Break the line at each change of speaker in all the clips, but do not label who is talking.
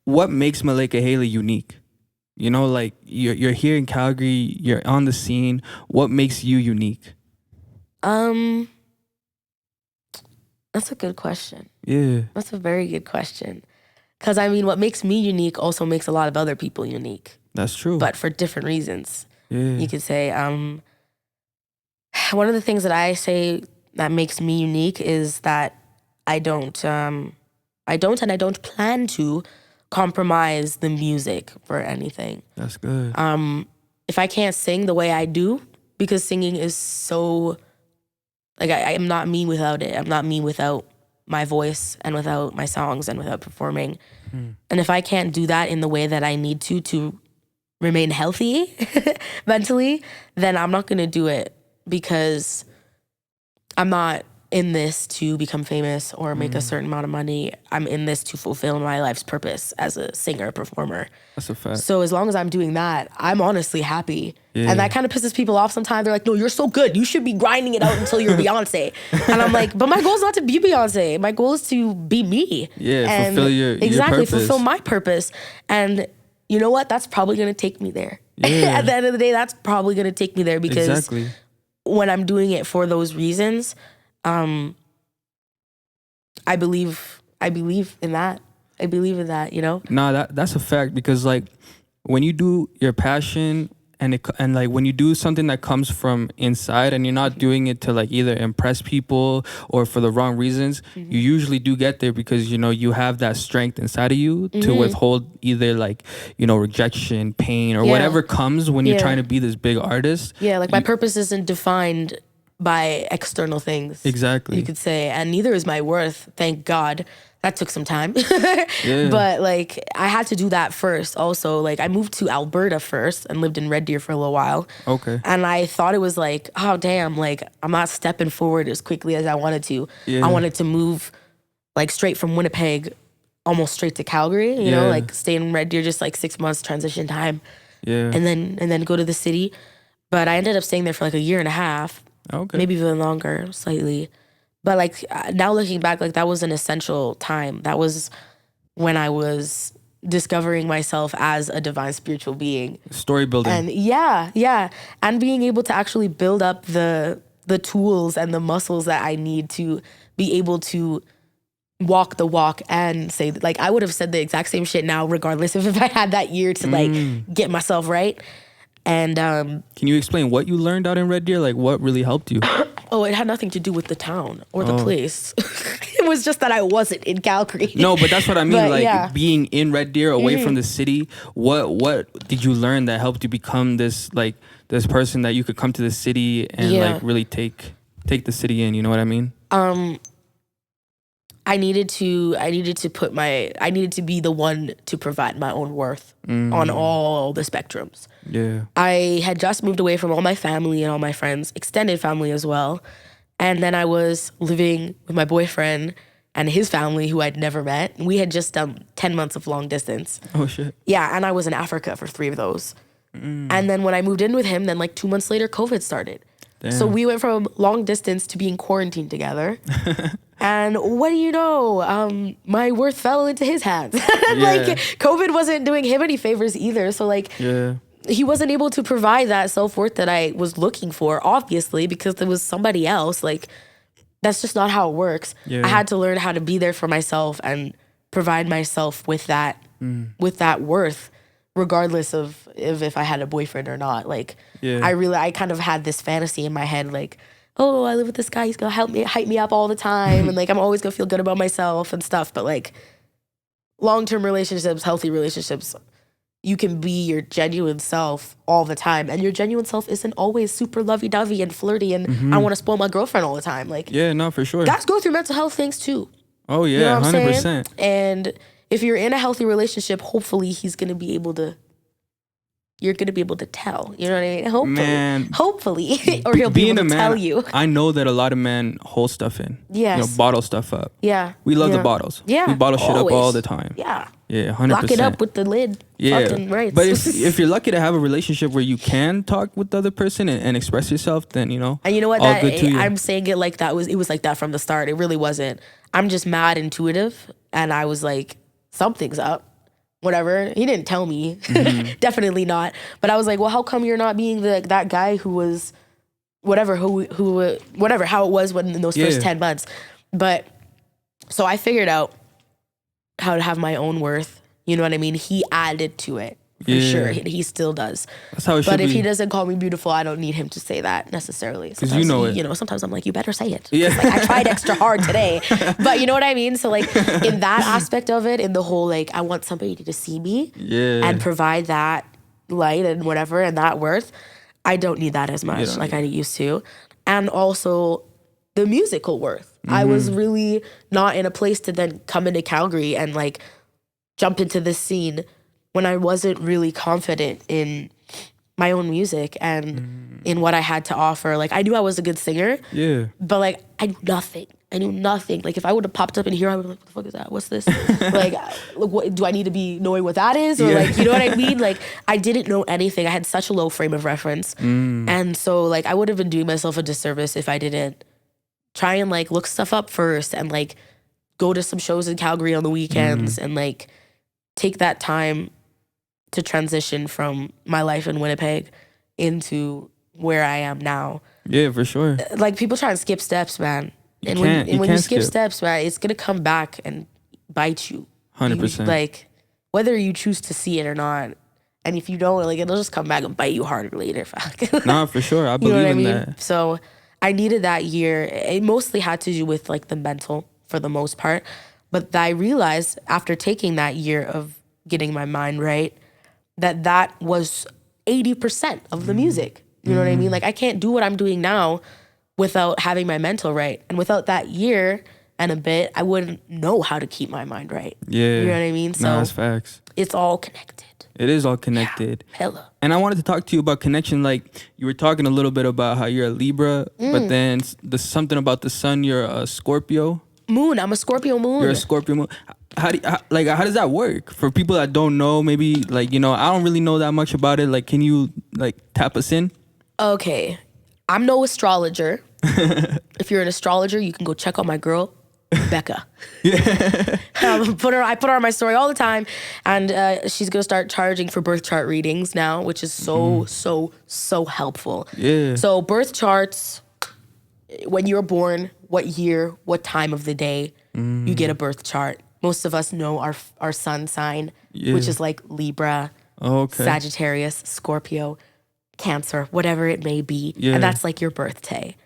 what makes Malaika Hailey unique? You know, like you're here in Calgary, you're on the scene. What makes you unique?
Um, that's a good question.
Yeah,
That's a very good question. Because, I mean, what makes me unique also makes a lot of other people unique,
that's true.
but for different reasons.
Yeah,
You could say, one of the things that I say that makes me unique is that I don't and I don't plan to compromise the music for anything.
that's good.
If I can't sing the way I do, because singing is so, like, I am not me without it. I'm not me without my voice and without my songs and without performing. And if I can't do that in the way that I need to remain healthy mentally, then I'm not going to do it, because I'm not in this to become famous or make a certain amount of money. I'm in this to fulfill my life's purpose as a singer, performer.
That's a fact.
So as long as I'm doing that, I'm honestly happy.
Yeah.
And that kind of pisses people off sometimes. They're like, no, you're so good. You should be grinding it out until you're Beyonce. And I'm like, but my goal is not to be Beyonce. My goal is to be me.
Yeah,
and
fulfill your
exactly,
purpose.
fulfill my purpose. And you know what? That's probably going to take me there.
Yeah.
At the end of the day, that's probably going to take me there, because
Exactly.
when I'm doing it for those reasons, I believe in that. I believe in that, you know?
Nah, that's a fact, because like when you do your passion and like when you do something that comes from inside and you're not doing it to like either impress people or for the wrong reasons, you usually do get there, because you know you have that strength inside of you to withhold either like, you know, rejection, pain, or whatever comes when you're trying to be this big artist.
Yeah, like my purpose isn't defined by external things.
Exactly.
You could say, and neither is my worth, thank God. That took some time.
Yeah.
But like I had to do that first also. Like I moved to Alberta first and lived in Red Deer for a little while.
Okay.
And I thought it was like, oh damn, like I'm not stepping forward as quickly as I wanted to.
Yeah.
I wanted to move like straight from Winnipeg almost straight to Calgary, you know, like stay in Red Deer just like 6 months transition time.
Yeah.
And then go to the city. But I ended up staying there for like a year and a half.
Okay.
Maybe even longer, slightly. But like now looking back, like that was an essential time. That was when I was discovering myself as a divine spiritual being.
Story building.
And yeah. And being able to actually build up the tools and the muscles that I need to be able to walk the walk and say, like, I would have said the exact same shit now, regardless if I had that year to like get myself right. And
can you explain what you learned out in Red Deer? Like what really helped you?
oh, it had nothing to do with the town or the place. It was just that I wasn't in Calgary.
No, but that's what I mean.
But,
like
yeah.
being in Red Deer, away from the city. What did you learn that helped you become this this person that you could come to the city and like really take the city in? You know what I mean?
I needed to be the one to provide my own worth on all the spectrums.
Yeah.
I had just moved away from all my family and all my friends, extended family as well. And then I was living with my boyfriend and his family, who I'd never met. We had just done 10 months of long distance.
Oh, shit.
Yeah, and I was in Africa for 3 of those. And then when I moved in with him, then like 2 months later, COVID started.
Damn.
So we went from long distance to being quarantined together. And what do you know? My worth fell into his hands. Like COVID wasn't doing him any favors either. So like he wasn't able to provide that self-worth that I was looking for, obviously, because there was somebody else. Like that's just not how it works. I had to learn how to be there for myself and provide myself with that worth, regardless of if I had a boyfriend or not. Like I kind of had this fantasy in my head, like, oh, I live with this guy, he's gonna hype me up all the time, and like I'm always gonna feel good about myself and stuff. But like long-term relationships, healthy relationships, you can be your genuine self all the time, and your genuine self isn't always super lovey-dovey and flirty and I want to spoil my girlfriend all the time. Like
no, for sure.
Guys go through mental health things too.
Oh yeah,
you know what I'm
100%.
saying? And if you're in a healthy relationship, hopefully you're gonna be able to tell. You know what I mean? Hopefully, or he'll be able to tell you.
I know that a lot of men hold stuff in.
Yes.
You know, bottle stuff up.
Yeah.
We love the bottles.
Yeah.
We bottle shit up all the time.
Yeah.
Yeah, 100%.
Lock it up with the lid.
Yeah.
Fucking right.
But if you're lucky to have a relationship where you can talk with the other person and express yourself, then you know.
And you know what?
All good to you.
I'm saying it like that it was like that from the start. It really wasn't. I'm just mad intuitive, and I was like, something's up. whatever. He didn't tell me. Definitely not. But I was like, well, how come you're not being that guy who was whatever, whatever, how it was when in those first 10 months. But so I figured out how to have my own worth. You know what I mean? He added to it. For sure. He still does.
That's how it should be.
But if he doesn't call me beautiful, I don't need him to say that necessarily.
Because you know it.
You know, sometimes I'm like, you better say it. Yeah. Like, I tried extra hard today. But you know what I mean? So like in that aspect of it, in the whole like, I want somebody to see me and provide that light and whatever and that worth. I don't need that as much like I used to. And also the musical worth. I was really not in a place to then come into Calgary and like jump into this scene when I wasn't really confident in my own music and in what I had to offer. Like, I knew I was a good singer. Yeah. But, like, I knew nothing. Like, if I would have popped up in here, I would have been like, what the fuck is that? What's this? Like, what, do I need to be knowing what that is? Or, like, you know what I mean? Like, I didn't know anything. I had such a low frame of reference. And so, like, I would have been doing myself a disservice if I didn't try and, like, look stuff up first and, like, go to some shows in Calgary on the weekends and, like, take that time to transition from my life in Winnipeg into where I am now.
Yeah, for sure.
Like, people try and skip steps, man. And when you skip steps, man, it's going to come back and bite you.
100%.
Like, whether you choose to see it or not. And if you don't, like, it'll just come back and bite you harder later.
Nah, for sure. I believe in that.
So I needed that year. It mostly had to do with, like, the mental for the most part. But I realized after taking that year of getting my mind right, that was 80% of the music. You know what I mean? Like, I can't do what I'm doing now without having my mental right. And without that year and a bit, I wouldn't know how to keep my mind right. Yeah. You know what I mean? So
that's facts.
It's all connected.
It is all connected.
Yeah, hella.
And I wanted to talk to you about connection. Like, you were talking a little bit about how you're a Libra, but then there's something about the sun, you're a Scorpio.
Moon. I'm a Scorpio moon.
You're a Scorpio moon. How does that work for people that don't know? Maybe like, you know, I don't really know that much about it. Like, can you like tap us in?
Okay, I'm no astrologer. If you're an astrologer, you can go check out my girl, Becca. I put her on my story all the time, and she's gonna start charging for birth chart readings now, which is so helpful. Yeah. So birth charts, when you're born, what year, what time of the day, you get a birth chart. Most of us know our sun sign, which is like Libra, Sagittarius, Scorpio, Cancer, whatever it may be. Yeah. And that's like your birthday,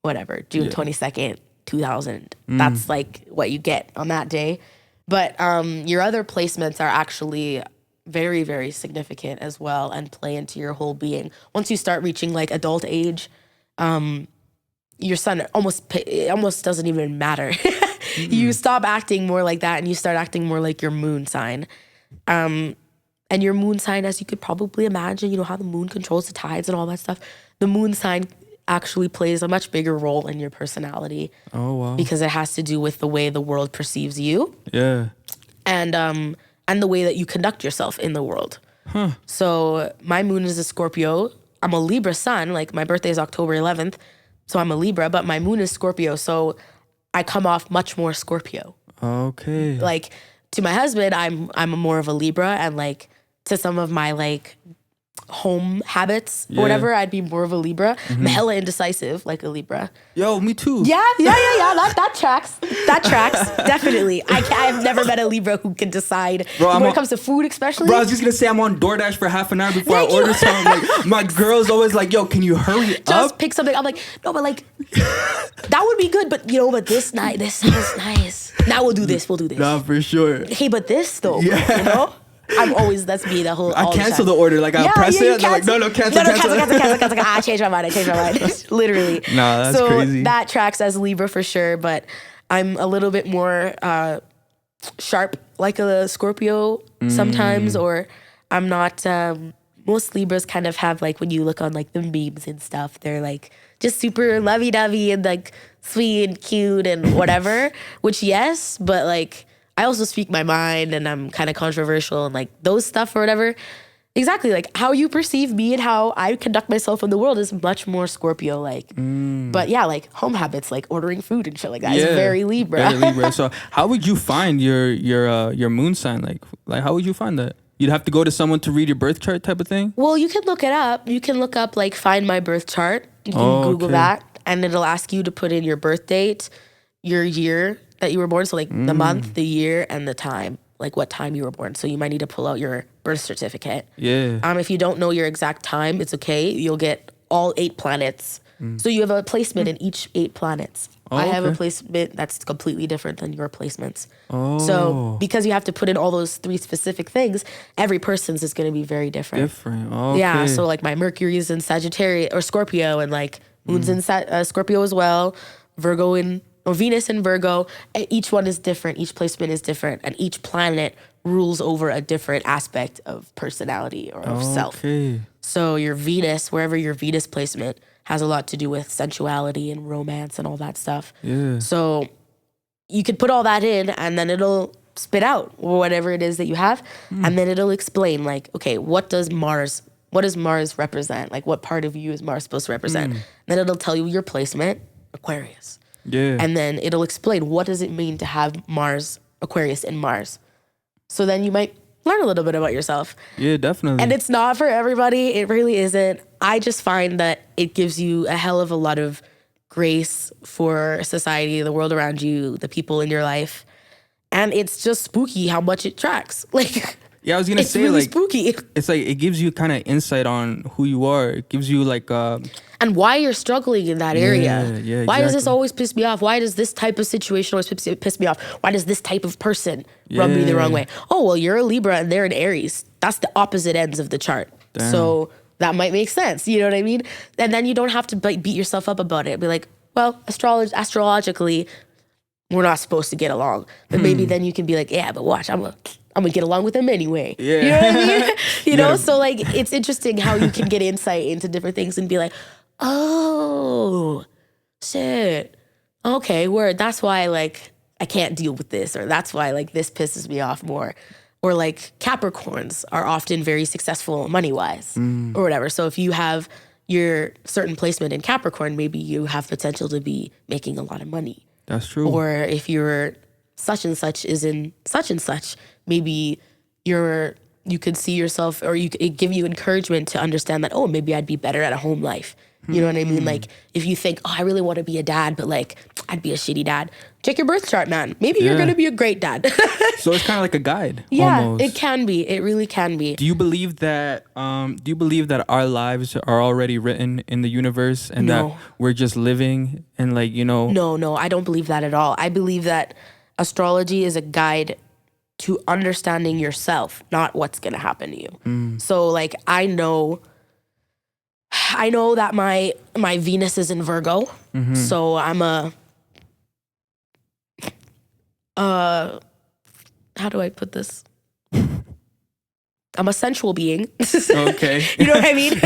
whatever, June 22nd, 2000. That's like what you get on that day. But your other placements are actually very, very significant as well and play into your whole being. Once you start reaching like adult age, your sun almost doesn't even matter. You stop acting more like that and you start acting more like your moon sign. And your moon sign, as you could probably imagine, you know how the moon controls the tides and all that stuff. The moon sign actually plays a much bigger role in your personality. Oh, wow. Because it has to do with the way the world perceives you. Yeah. And the way that you conduct yourself in the world. Huh. So my moon is a Scorpio. I'm a Libra sun. Like, my birthday is October 11th. So I'm a Libra, but my moon is Scorpio. So I come off much more Scorpio. Okay. Like, to my husband, I'm more of a Libra, and like to some of my like home habits or whatever, I'd be more of a Libra. I'm hella indecisive, like a Libra.
Yo, me too.
Yeah. That tracks. That tracks. Definitely. I've never met a Libra who can decide when it comes to food, especially.
Bro, I was just gonna say I'm on DoorDash for half an hour before I order something. Like, my girl's always like, "Yo, can you hurry up?
Just pick something." I'm like, "No, but like that would be good, but you know, but this sounds nice. Now we'll do this.
Nah, for sure.
Hey, but this though, you know." I'm always, that's me the whole.
I cancel the order. Like, I press it. They're like, no, cancel.
I changed my mind. Literally.
Nah, that's crazy.
So that tracks as Libra for sure, but I'm a little bit more sharp, like a Scorpio sometimes, or I'm not. Most Libras kind of have, like, when you look on like the memes and stuff, they're like just super lovey-dovey and like sweet and cute and whatever. Which yes, but like, I also speak my mind and I'm kind of controversial and like those stuff or whatever. Exactly. Like how you perceive me and how I conduct myself in the world is much more Scorpio like. But yeah, like home habits, like ordering food and shit like that is very Libra.
Very Libra. So how would you find your moon sign? Like how would you find that? You'd have to go to someone to read your birth chart type of thing?
Well, you can look it up. You can look up like find my birth chart. You can Google that and it'll ask you to put in your birth date, your year that you were born. So like the month, the year, and the time. Like what time you were born. So you might need to pull out your birth certificate.
Yeah.
If you don't know your exact time, it's okay. You'll get all 8 planets. So you have a placement in each 8 planets. I have a placement that's completely different than your placements. So because you have to put in all those 3 specific things, every person's is going to be very different. Yeah. So like my Mercury is in Sagittarius or Scorpio, and like moon's in Scorpio as well. Venus in Virgo. Each one is different. Each placement is different, and each planet rules over a different aspect of personality or of self. So your Venus, wherever your Venus placement, has a lot to do with sensuality and romance and all that stuff.
Yeah.
So you could put all that in, and then it'll spit out whatever it is that you have, and then it'll explain like, okay, what does Mars represent? Like what part of you is Mars supposed to represent? Then it'll tell you your placement, Aquarius.
Yeah.
And then it'll explain what does it mean to have Mars, Aquarius in Mars. So then you might learn a little bit about yourself.
Yeah, definitely.
And it's not for everybody. It really isn't. I just find that it gives you a hell of a lot of grace for society, the world around you, the people in your life. And it's just spooky how much it tracks. Like,
yeah, I was gonna say,
really
like,
spooky.
It's like it gives you kind of insight on who you are. It gives you like
and why you're struggling in that area.
Yeah,
why does this always piss me off? Why does this type of situation always piss me off? Why does this type of person rub me the wrong way? Oh, well, you're a Libra and they're an Aries. That's the opposite ends of the chart.
Damn.
So that might make sense. You know what I mean? And then you don't have to beat yourself up about it. Be like, well, astrologically, we're not supposed to get along. But maybe then you can be like, yeah, but watch, I'm gonna get along with him anyway.
Yeah.
You know what I mean? You know, so like it's interesting how you can get insight into different things and be like, oh, shit. Okay, word. That's why like I can't deal with this, or that's why like this pisses me off more. Or like Capricorns are often very successful money-wise or whatever. So if you have your certain placement in Capricorn, maybe you have potential to be making a lot of money.
That's true.
Or if your such and such is in such and such, maybe you could see yourself, or it give you encouragement to understand that, oh, maybe I'd be better at a home life. You know what I mean? Like if you think, oh, I really want to be a dad, but like I'd be a shitty dad. Check your birth chart, man. Maybe you're going to be a great dad.
So it's kind of like a guide.
Yeah,
almost.
It can be. It really can be.
Do you believe that our lives are already written in the universe and that we're just living and like, you know?
No, I don't believe that at all. I believe that astrology is a guide to understanding yourself, not what's going to happen to you. So like I know that my Venus is in Virgo. So I'm how do I put this? I'm a sensual being.
Okay.
You know what I mean?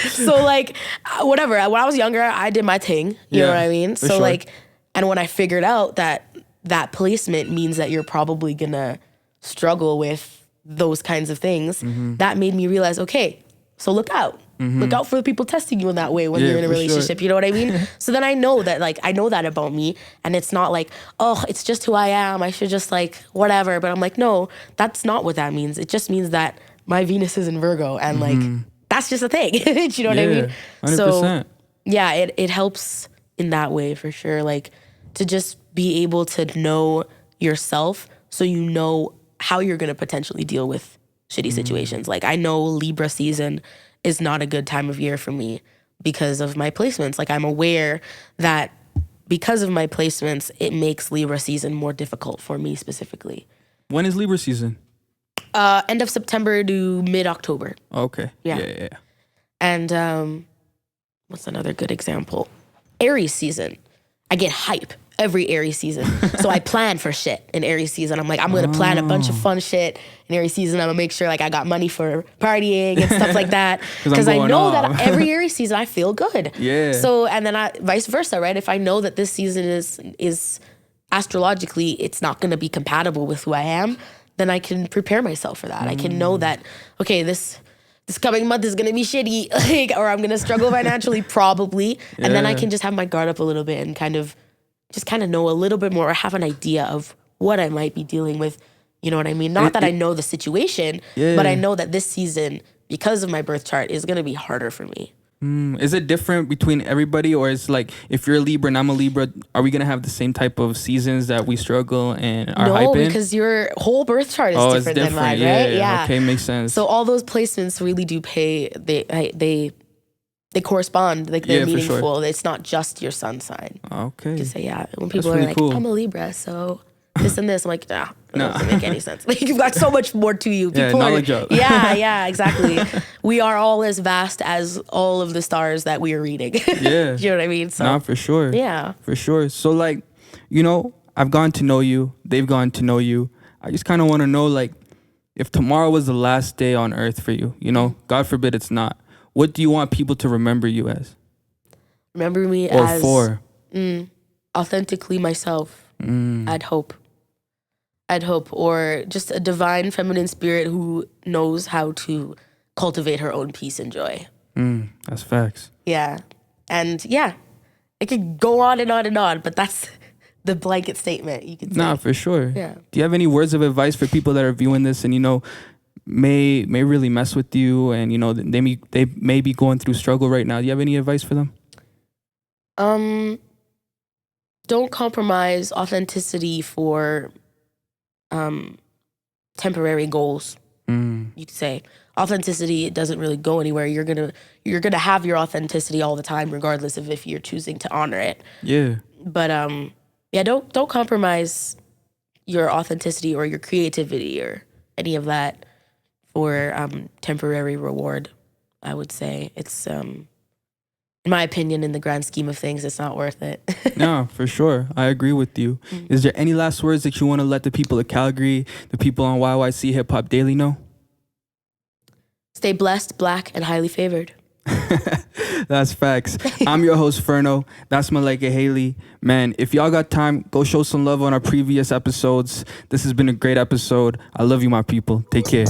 So like whatever. When I was younger, I did my thing. You know what I mean? So like, and when I figured out that placement means that you're probably gonna struggle with those kinds of things, that made me realize, okay, so look out. Look out for the people testing you in that way when you're in a relationship. You know what I mean? So then I know that about me, and it's not like, oh, it's just who I am. I should just like whatever. But I'm like, no, that's not what that means. It just means that my Venus is in Virgo, and like that's just a thing. Do you know what I mean?
100%.
So yeah, it helps in that way for sure. Like to just be able to know yourself, so you know how you're gonna potentially deal with shitty situations. Like I know Libra season is not a good time of year for me because of my placements. Like I'm aware that because of my placements, it makes Libra season more difficult for me specifically.
When is Libra season?
End of September to mid-October.
Okay. Yeah.
And what's another good example? Aries season. I get hype every Aries season. So I plan for shit in Aries season. I'm like, I'm going to plan a bunch of fun shit in Aries season. I'm going to make sure like I got money for partying and stuff like that. Because I know that every Aries season I feel good.
Yeah.
So, and then vice versa, right? If I know that this season is astrologically, it's not going to be compatible with who I am, then I can prepare myself for that. I can know that, okay, this this coming month is gonna be shitty, like, or I'm gonna struggle financially, probably. And then I can just have my guard up a little bit and kind of know a little bit more, or have an idea of what I might be dealing with. You know what I mean? Not that I know the situation, but I know that this season, because of my birth chart, is gonna be harder for me.
Is it different between everybody, or is like if you're a Libra and I'm a Libra, are we gonna have the same type of seasons that we struggle and are hyping?
No, because your whole birth chart is different than mine, right?
Yeah. Okay, makes sense.
So all those placements really do pay. They correspond. Like, they're meaningful. Sure. It's not just your sun sign.
Okay.
You can say, when people are like, cool. I'm a Libra, so this and this. I'm like, that doesn't make any sense. Like, you've got so much more to you. People
knowledge up.
Yeah, exactly. We are all as vast as all of the stars that we are reading.
Yeah.
You know what I mean? So,
for sure.
Yeah.
For sure. So, like, I've gotten to know you. They've gotten to know you. I just kind of want to know, like, if tomorrow was the last day on earth for you, God forbid it's not, what do you want people to remember you as?
Remember me
or
as...
for?
Authentically myself. I'd hope, or just a divine feminine spirit who knows how to cultivate her own peace and joy.
That's facts.
Yeah. And it could go on and on and on, but that's the blanket statement, you could say.
Nah, for sure.
Yeah.
Do you have any words of advice for people that are viewing this and, may really mess with you, and, they may be going through struggle right now? Do you have any advice for them?
Don't compromise authenticity for temporary goals. You could say authenticity, it doesn't really go anywhere. You're gonna have your authenticity all the time, regardless of if you're choosing to honor it.
Yeah.
But don't compromise your authenticity or your creativity or any of that for temporary reward. I would say it's in my opinion, in the grand scheme of things, it's not worth it.
No, for sure. I agree with you. Is there any last words that you want to let the people of Calgary, the people on YYC Hip Hop Daily know?
Stay blessed, black, and highly favored.
That's facts. I'm your host, Ferno. That's Malaika, Hailey. Man, if y'all got time, go show some love on our previous episodes. This has been a great episode. I love you, my people. Take care.